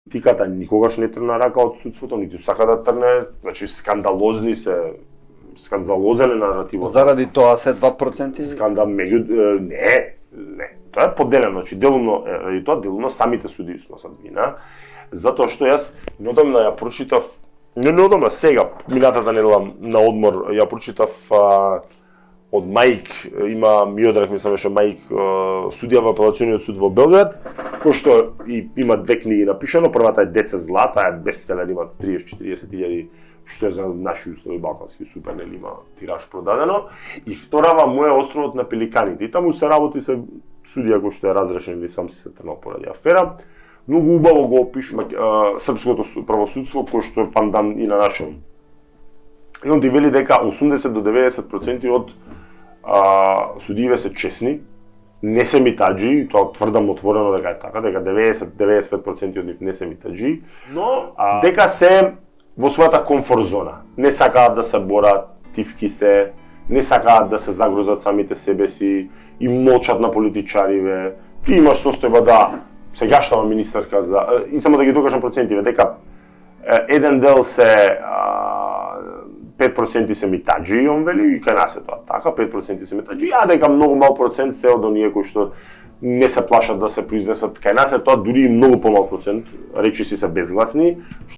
Тиката никогаш не тргна рака од судството, ниту сака да тргне, значи скандалозен е наративот. Заради тоа се 2%? Не, тоа е поделено, значи делумно и тоа делумно самите судии сносат вина, затоа што јас неодамна ја прочитав, неодамна сега, минатата недела на одмор ја прочитав од Маик, има Миодраг, мислам беше Маик, судија во апелациониот суд во Белград, кој што има 2 книги напишано, првата е Деца зла, таа е бестселер, има 30-40 илјади, што е за наши услови балкански супер, нели има тираж продадено, и вторава му е Островот на пеликаните, и таму се работи се судија кој што е разрешен или сам се тргнал поради афера. Многу убаво го опишува српското правосудство кој што е пандан и на нашето. И он ти вели дека 80 до 90% од судиите се честни, не се митаџи, тоа тврдам отворено дека е така, дека 90-95% од нив не се митаџи, но дека се во својата комфорт зона. Не сакаат да се борат, тивки се, не сакаат да се загрозат самите себе си, и молчат на политичариве. Ти имаш состојба да сегашната министерка за и само да ги докажам процентиве дека еден дел се 5% се митаџи, он вели, и кај нас е тоа така, 5% се митаџи, а дека многу мал процент се од оние кои што не се плашат да се произнесат. Кај нас е тоа дури и многу помал процент, речиси се безгласни,